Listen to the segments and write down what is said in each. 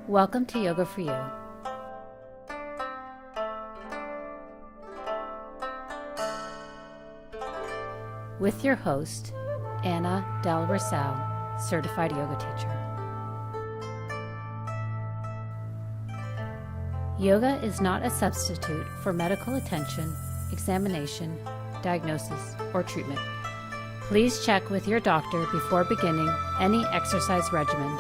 Welcome to Yoga for You. With your host, Anna Del Rosal, certified yoga teacher. Yoga is not a substitute for medical attention, examination, diagnosis, or treatment. Please check with your doctor before beginning any exercise regimen,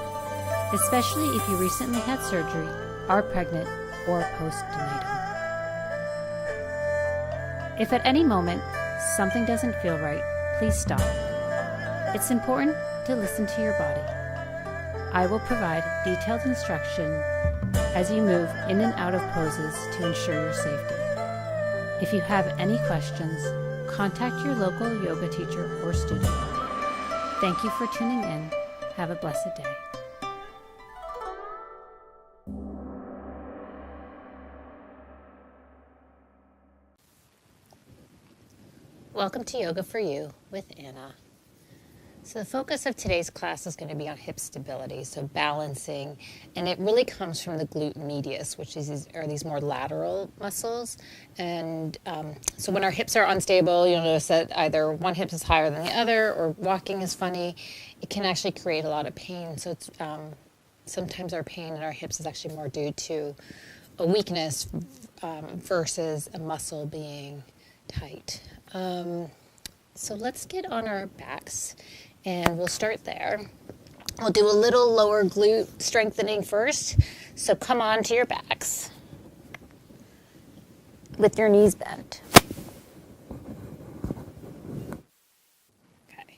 especially if you recently had surgery, are pregnant, or postnatal. If at any moment something doesn't feel right, please stop. It's important to listen to your body. I will provide detailed instruction as you move in and out of poses to ensure your safety. If you have any questions, contact your local yoga teacher or studio. Thank you for tuning in. Have a blessed day. Welcome to Yoga for You with Anna. So the focus of today's class is going to be on hip stability, so balancing, and it really comes from the glute medius, which are these more lateral muscles. And so when our hips are unstable, you'll notice that either one hip is higher than the other, or walking is funny. It can actually create a lot of pain. So it's, sometimes our pain in our hips is actually more due to a weakness versus a muscle being tight. So let's get on our backs. And we'll start there. We'll do a little lower glute strengthening first. So come on to your backs with your knees bent. Okay.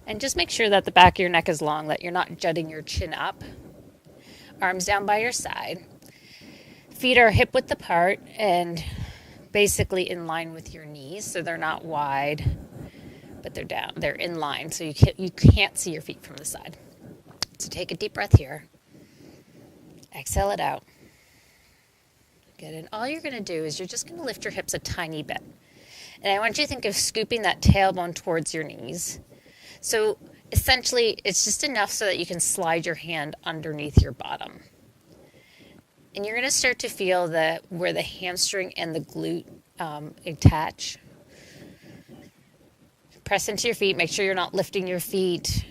And just make sure that the back of your neck is long, that you're not jutting your chin up. Arms down by your side. Feet are hip width apart and basically in line with your knees, so they're not wide, but they're down. They're in line, so you can't see your feet from the side. So take a deep breath here. Exhale it out. Good. And all you're going to do is you're just going to lift your hips a tiny bit. And I want you to think of scooping that tailbone towards your knees. So essentially, it's just enough so that you can slide your hand underneath your bottom. And you're going to start to feel where the hamstring and the glute attach. Press into your feet. Make sure you're not lifting your feet.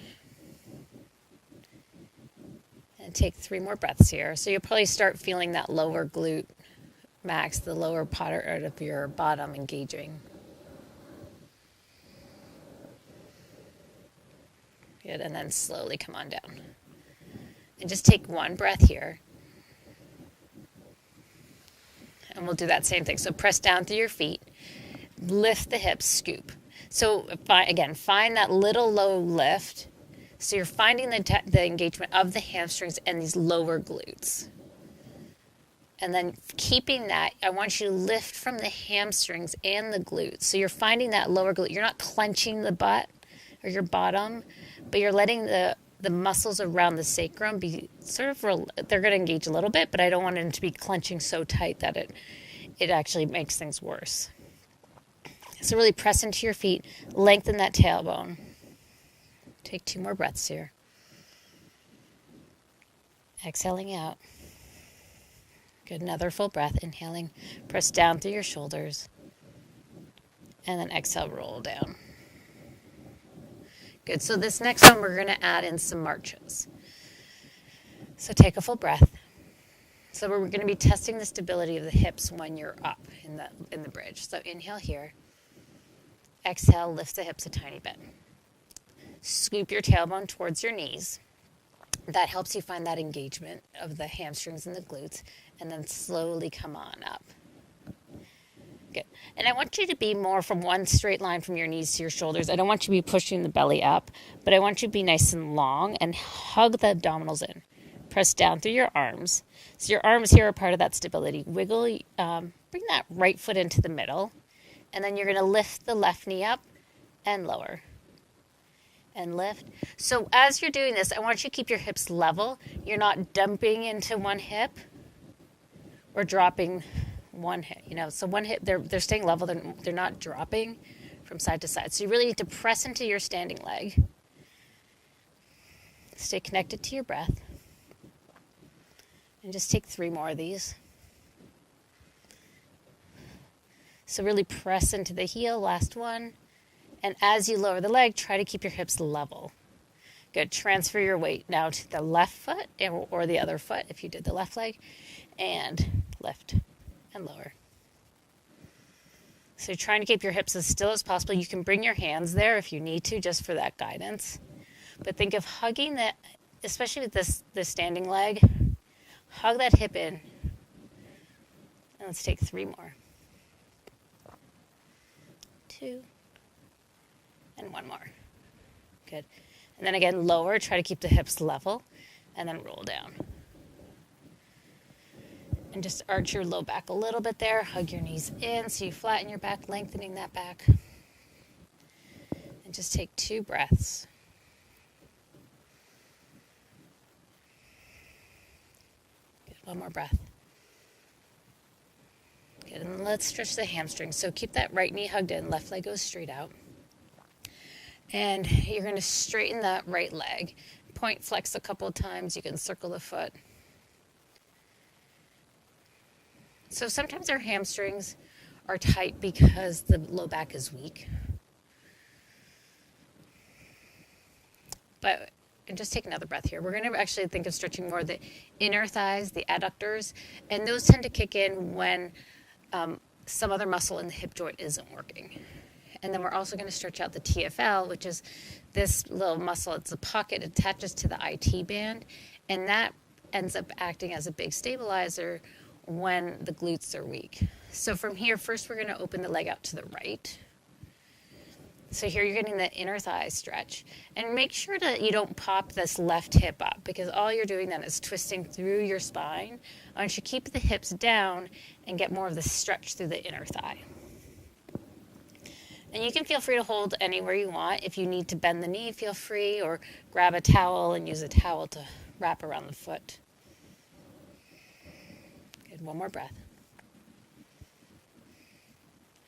And take 3 more breaths here. So you'll probably start feeling that lower glute max, the lower part of your bottom engaging. Good. And then slowly come on down. And just take 1 breath here. And we'll do that same thing. So press down through your feet. Lift the hips, scoop. So again, find that little low lift. So you're finding the engagement of the hamstrings and these lower glutes. And then keeping that, I want you to lift from the hamstrings and the glutes. So you're finding that lower glute. You're not clenching the butt or your bottom, but you're letting the muscles around the sacrum be sort of, they're going to engage a little bit, but I don't want them to be clenching so tight that it actually makes things worse. So really press into your feet, lengthen that tailbone. Take 2 more breaths here. Exhaling out. Good, another full breath. Inhaling, press down through your shoulders. And then exhale, roll down. Good, so this next one we're going to add in some marches. So take a full breath. So we're going to be testing the stability of the hips when you're up in the bridge. So inhale here. Exhale, lift the hips a tiny bit. Scoop your tailbone towards your knees. That helps you find that engagement of the hamstrings and the glutes. And then slowly come on up. Good. And I want you to be more from one straight line from your knees to your shoulders. I don't want you to be pushing the belly up, but I want you to be nice and long and hug the abdominals in. Press down through your arms. So your arms here are part of that stability. Wiggle, bring that right foot into the middle. And then you're going to lift the left knee up and lower. And lift. So as you're doing this, I want you to keep your hips level. You're not dumping into one hip or dropping one hip. So one hip, they're staying level. They're not dropping from side to side. So you really need to press into your standing leg. Stay connected to your breath. And just take 3 more of these. So really press into the heel, last one. And as you lower the leg, try to keep your hips level. Good. Transfer your weight now to the left foot or the other foot if you did the left leg. And lift and lower. So you're trying to keep your hips as still as possible. You can bring your hands there if you need to, just for that guidance. But think of hugging that, especially with this standing leg, hug that hip in. And let's take 3 more. 2. And 1 more. Good. And then again, lower, try to keep the hips level, and then roll down. And just arch your low back a little bit there. Hug your knees in so you flatten your back, lengthening that back. And just take 2 breaths. Good. 1 more breath. Good. And let's stretch the hamstrings. So keep that right knee hugged in. Left leg goes straight out. And you're going to straighten that right leg. Point flex a couple of times. You can circle the foot. So sometimes our hamstrings are tight because the low back is weak. And just take another breath here. We're going to actually think of stretching more the inner thighs, the adductors, and those tend to kick in when some other muscle in the hip joint isn't working. And then we're also going to stretch out the TFL, which is this little muscle. It's a pocket, it attaches to the IT band, and that ends up acting as a big stabilizer when the glutes are weak. So from here, first we're going to open the leg out to the right. So here you're getting the inner thigh stretch. And make sure that you don't pop this left hip up, because all you're doing then is twisting through your spine. I want you to keep the hips down and get more of the stretch through the inner thigh. And you can feel free to hold anywhere you want. If you need to bend the knee, feel free, or grab a towel and use a towel to wrap around the foot. Good. 1 more breath.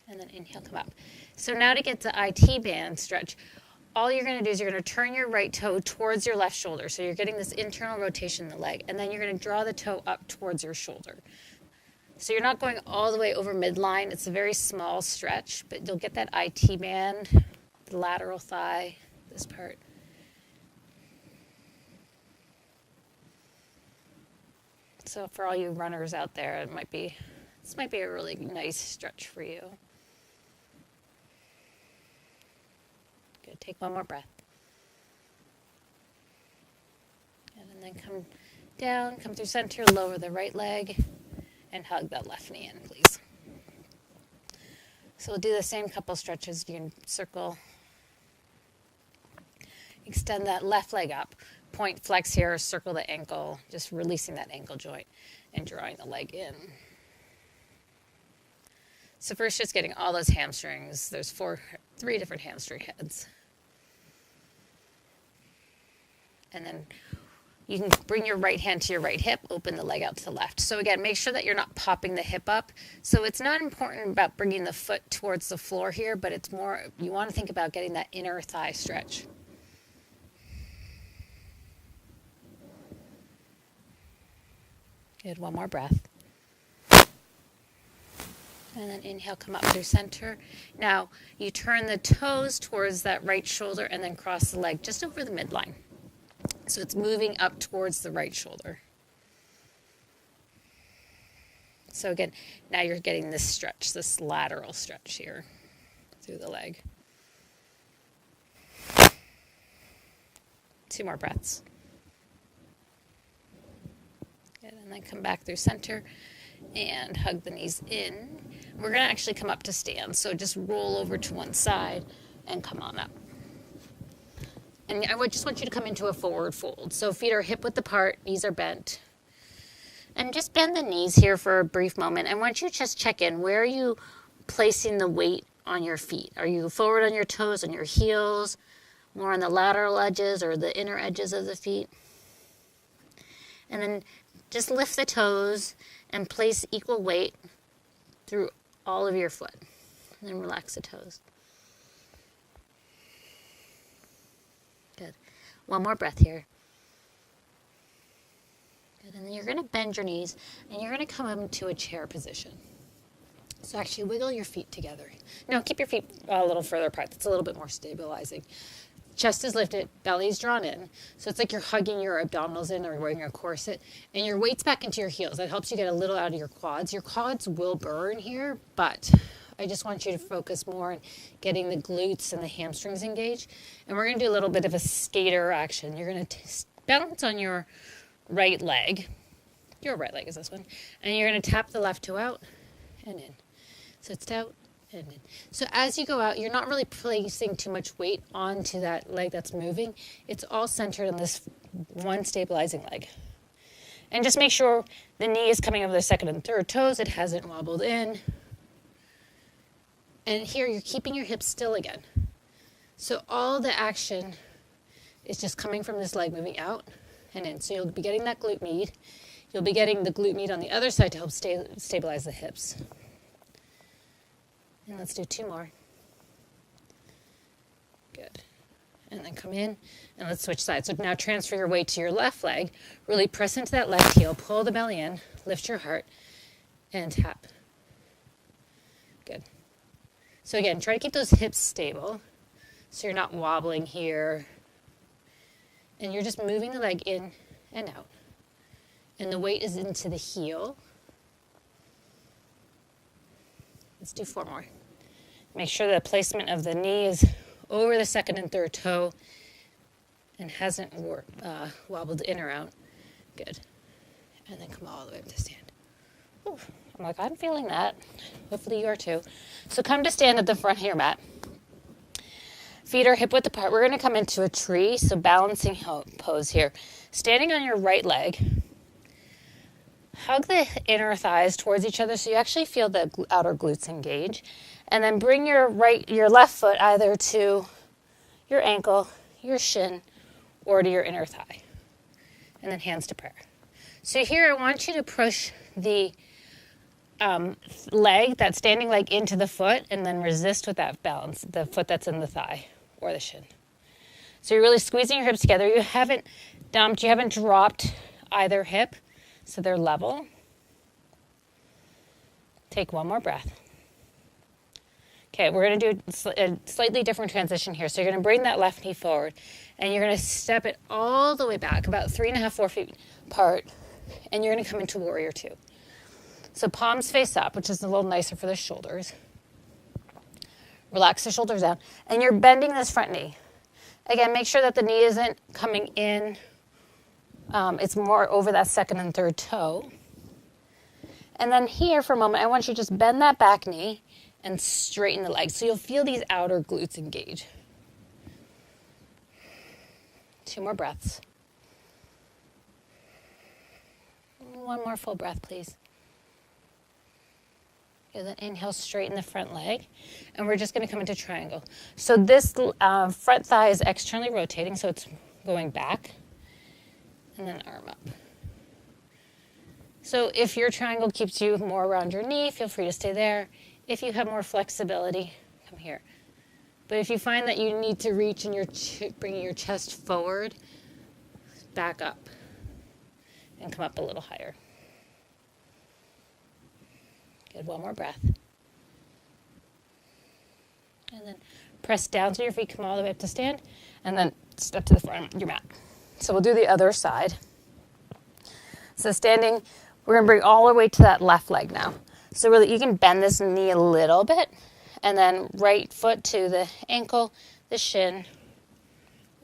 And then inhale, come up. So now to get the IT band stretch, all you're going to do is you're going to turn your right toe towards your left shoulder. So you're getting this internal rotation in the leg. And then you're going to draw the toe up towards your shoulder. So you're not going all the way over midline. It's a very small stretch, but you'll get that IT band, the lateral thigh, this part. So for all you runners out there, this might be a really nice stretch for you. Good. Take 1 more breath. Good. And then come down, come through center, lower the right leg, and hug that left knee in, please. So we'll do the same couple stretches. You can circle, extend that left leg up, point flex here, circle the ankle, just releasing that ankle joint and drawing the leg in. So first, just getting all those hamstrings. There's 3 different hamstring heads. And then you can bring your right hand to your right hip, open the leg out to the left. So again, make sure that you're not popping the hip up. So it's not important about bringing the foot towards the floor here, but it's more, you want to think about getting that inner thigh stretch. Good. 1 more breath. And then inhale, come up through center. Now, you turn the toes towards that right shoulder and then cross the leg just over the midline. So it's moving up towards the right shoulder. So again, now you're getting this stretch, this lateral stretch here through the leg. 2 more breaths. Good. And then come back through center and hug the knees in. We're going to actually come up to stand. So just roll over to one side and come on up. And I would just want you to come into a forward fold. So feet are hip width apart, knees are bent. And just bend the knees here for a brief moment. I want you to just check in. Where are you placing the weight on your feet? Are you forward on your toes, on your heels, more on the lateral edges or the inner edges of the feet? And then just lift the toes and place equal weight through all of your foot. And then relax the toes. Good. 1 more breath here. And then you're going to bend your knees and you're going to come into a chair position. So actually wiggle your feet together. No, keep your feet a little further apart. That's a little bit more stabilizing. Chest is lifted, belly is drawn in. So it's like you're hugging your abdominals in or wearing a corset. And your weight's back into your heels. That helps you get a little out of your quads. Your quads will burn here, but I just want you to focus more on getting the glutes and the hamstrings engaged. And we're going to do a little bit of a skater action. You're going to balance on your right leg. Your right leg is this one. And you're going to tap the left toe out and in. So it's out and in. So as you go out, you're not really placing too much weight onto that leg that's moving. It's all centered on this one stabilizing leg. And just make sure the knee is coming over the second and third toes. It hasn't wobbled in. And here you're keeping your hips still again. So all the action is just coming from this leg moving out and in. So you'll be getting that glute med. You'll be getting the glute med on the other side to help stabilize the hips. And let's do 2 more. Good. And then come in and let's switch sides. So now transfer your weight to your left leg. Really press into that left heel. Pull the belly in. Lift your heart. And tap. Good. So again, try to keep those hips stable. So you're not wobbling here. And you're just moving the leg in and out. And the weight is into the heel. Let's do 4 more. Make sure the placement of the knee is over the second and third toe and hasn't wobbled in or out. Good. And then come all the way up to stand. Ooh, I'm like, I'm feeling that. Hopefully you are too. So come to stand at the front of your mat. Feet are hip width apart. We're going to come into a tree, so balancing pose here. Standing on your right leg. Hug the inner thighs towards each other so you actually feel the outer glutes engage. And then bring your left foot either to your ankle, your shin, or to your inner thigh. And then hands to prayer. So here I want you to push the leg, that standing leg, into the foot and then resist with that balance, the foot that's in the thigh or the shin. So you're really squeezing your hips together. You haven't dumped, you haven't dropped either hip. So they're level. Take 1 more breath. Okay, we're going to do a slightly different transition here. So you're going to bring that left knee forward, and you're going to step it all the way back, about 3.5, 4 feet apart, and you're going to come into Warrior 2. So palms face up, which is a little nicer for the shoulders. Relax the shoulders down, and you're bending this front knee. Again, make sure that the knee isn't coming in. It's more over that second and third toe. And then here for a moment, I want you to just bend that back knee and straighten the legs. So you'll feel these outer glutes engage. 2 more breaths. 1 more full breath, please. And then inhale, straighten the front leg. And we're just going to come into triangle. So this front thigh is externally rotating, so it's going back. And then arm up. So if your triangle keeps you more around your knee, feel free to stay there. If you have more flexibility, come here. But if you find that you need to reach and you're bringing your chest forward, back up and come up a little higher. Good, 1 more breath. And then press down to your feet, come all the way up to stand, and then step to the front of your mat. So we'll do the other side. So standing, we're going to bring all our weight to that left leg now. So really, you can bend this knee a little bit, and then right foot to the ankle, the shin,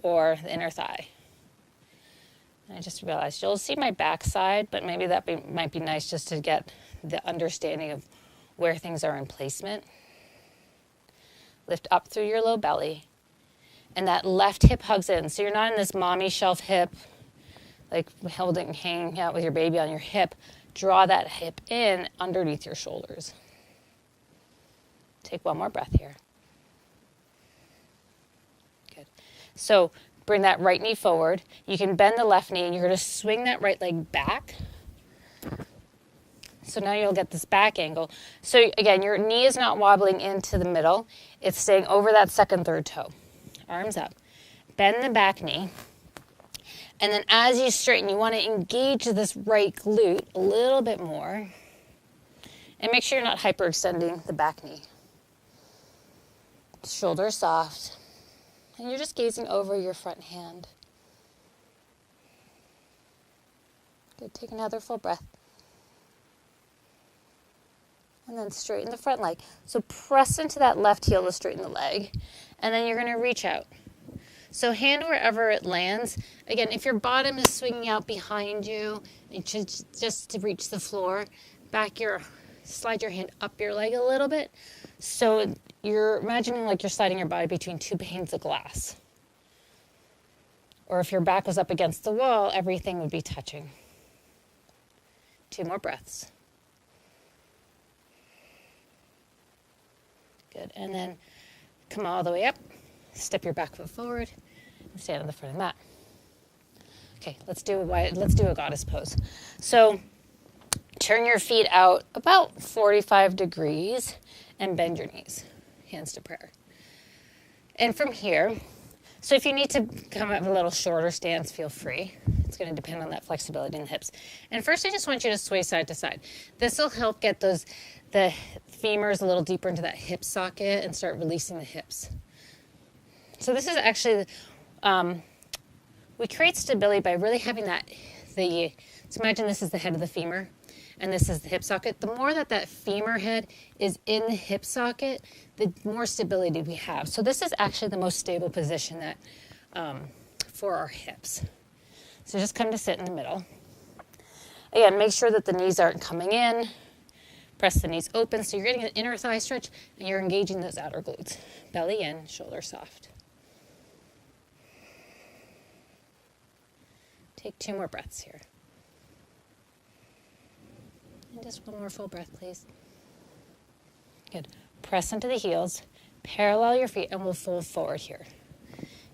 or the inner thigh. And I just realized you'll see my backside, but maybe that might be nice just to get the understanding of where things are in placement. Lift up through your low belly. And that left hip hugs in. So you're not in this mommy shelf hip, like hanging out with your baby on your hip. Draw that hip in underneath your shoulders. Take 1 more breath here. Good. So bring that right knee forward. You can bend the left knee, and you're going to swing that right leg back. So now you'll get this back angle. So again, your knee is not wobbling into the middle. It's staying over that second, third toe. Arms up. Bend the back knee. And then as you straighten, you want to engage this right glute a little bit more. And make sure you're not hyperextending the back knee. Shoulders soft. And you're just gazing over your front hand. Good. Take another full breath. And then straighten the front leg. So press into that left heel to straighten the leg. And then you're going to reach out. So hand wherever it lands. Again, if your bottom is swinging out behind you, just to reach the floor, slide your hand up your leg a little bit. So you're imagining like you're sliding your body between two panes of glass. Or if your back was up against the wall, everything would be touching. 2 more breaths. Good. And then come all the way up. Step your back foot forward and stand on the front of the mat. Okay, let's do a goddess pose. So turn your feet out about 45 degrees and bend your knees. Hands to prayer. And from here, so if you need to come up a little shorter stance, feel free. It's going to depend on that flexibility in the hips. And first, I just want you to sway side to side. This will help get the femurs a little deeper into that hip socket and start releasing the hips. So this is actually, we create stability by really having so imagine this is the head of the femur and this is the hip socket. The more that femur head is in the hip socket, the more stability we have. So this is actually the most stable position for our hips. So just come to sit in the middle. Again, make sure that the knees aren't coming in. Press the knees open so you're getting an inner thigh stretch and you're engaging those outer glutes. Belly in, shoulders soft. Take 2 more breaths here. And just 1 more full breath, please. Good. Press into the heels, parallel your feet, and we'll fold forward here.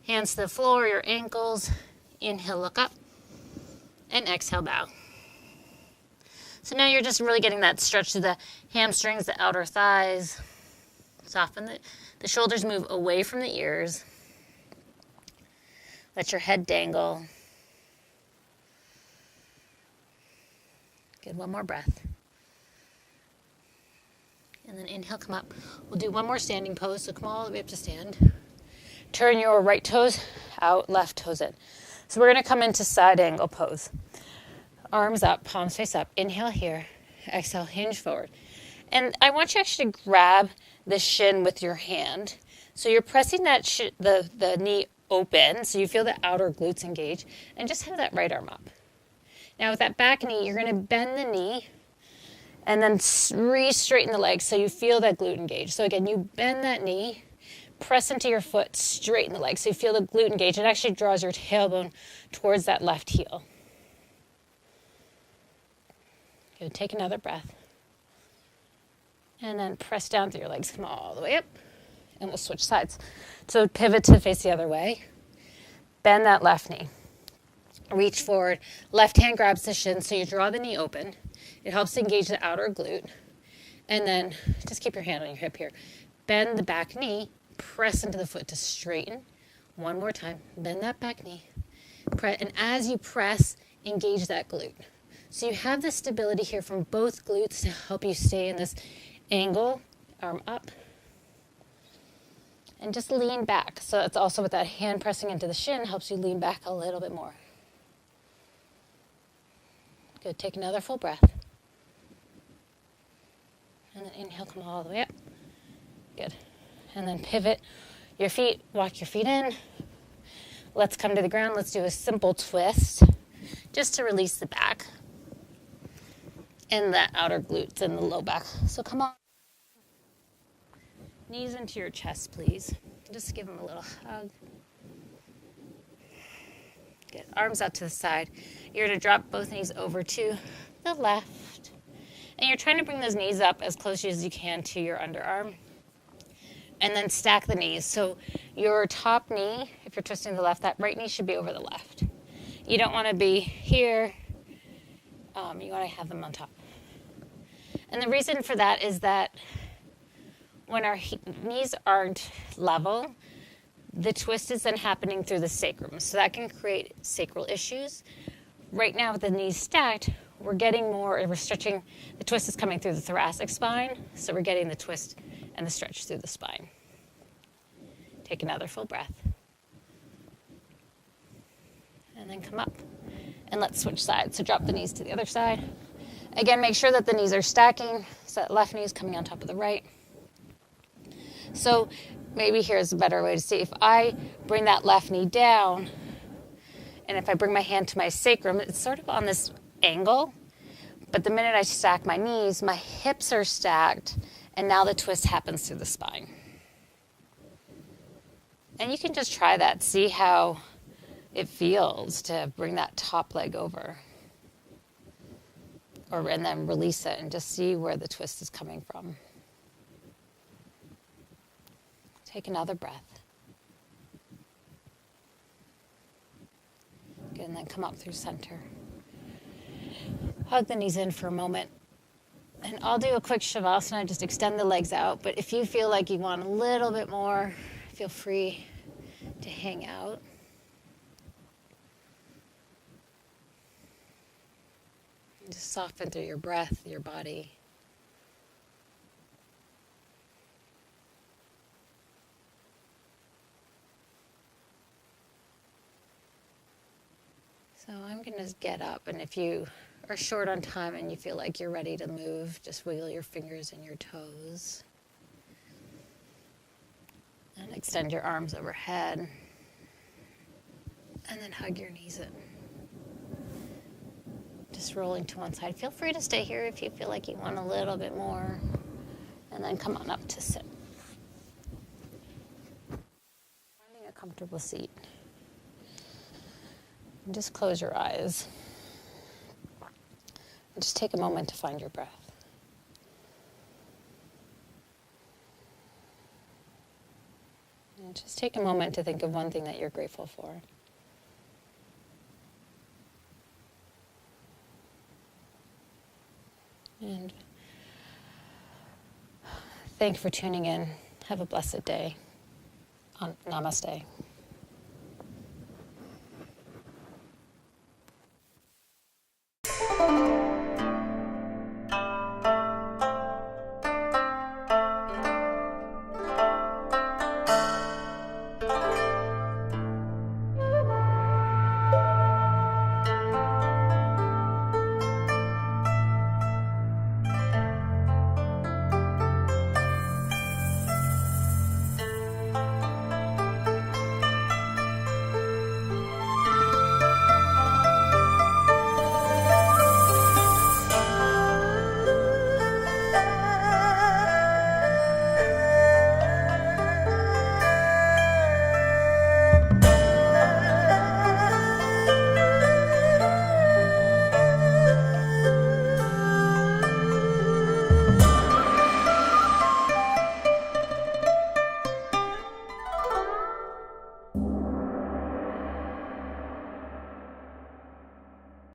Hands to the floor, your ankles. Inhale, look up. And exhale, bow. So now you're just really getting that stretch to the hamstrings, the outer thighs. Soften the shoulders, move away from the ears. Let your head dangle. Good, 1 more breath. And then inhale, come up. We'll do 1 more standing pose, so come all the way up to stand. Turn your right toes out, left toes in. So we're going to come into side angle pose. Arms up, palms face up. Inhale here. Exhale, hinge forward. And I want you actually to grab the shin with your hand. So you're pressing that the knee open, so you feel the outer glutes engage, and just have that right arm up. Now with that back knee, you're going to bend the knee and then re-straighten the leg so you feel that glute engage. So again, you bend that knee, press into your foot, straighten the leg so you feel the glute engage. It actually draws your tailbone towards that left heel. Good, take another breath. And then press down through your legs, come all the way up. And we'll switch sides. So pivot to face the other way. Bend that left knee. Reach forward. Left hand grabs the shin, so you draw the knee open. It helps engage the outer glute. And then just keep your hand on your hip here. Bend the back knee. Press into the foot to straighten. 1 more time. Bend that back knee. And as you press, engage that glute. So you have this stability here from both glutes to help you stay in this angle. Arm up. And just lean back. So it's also with that hand pressing into the shin helps you lean back a little bit more. Good. Take another full breath. And then inhale, come all the way up. Good. And then pivot your feet, walk your feet in. Let's come to the ground. Let's do a simple twist just to release the back and the outer glutes and the low back. So come on. Knees into your chest, please. Just give them a little hug. Good. Arms out to the side. You're going to drop both knees over to the left. And you're trying to bring those knees up as close as you can to your underarm. And then stack the knees. So your top knee, if you're twisting to the left, that right knee should be over the left. You don't want to be here. You want to have them on top. And the reason for that is that when our knees aren't level, the twist is then happening through the sacrum. So that can create sacral issues. Right now with the knees stacked, we're stretching, the twist is coming through the thoracic spine, so we're getting the twist and the stretch through the spine. Take another full breath. And then come up. And let's switch sides. So drop the knees to the other side. Again, make sure that the knees are stacking, so that left knee is coming on top of the right. So maybe here's a better way to see. If I bring that left knee down, and if I bring my hand to my sacrum, it's sort of on this angle. But the minute I stack my knees, my hips are stacked, and now the twist happens through the spine. And you can just try that, see how it feels to bring that top leg over. And then release it and just see where the twist is coming from. Take another breath. Good, and then come up through center. Hug the knees in for a moment. And I'll do a quick Shavasana, just extend the legs out. But if you feel like you want a little bit more, feel free to hang out. Just soften through your breath, your body. So I'm going to get up, and if you are short on time and you feel like you're ready to move, just wiggle your fingers and your toes. And extend your arms overhead. And then hug your knees in. Just rolling to one side. Feel free to stay here if you feel like you want a little bit more. And then come on up to sit. Finding a comfortable seat. And just close your eyes. And just take a moment to find your breath. And just take a moment to think of one thing that you're grateful for. And thank you for tuning in. Have a blessed day. Namaste.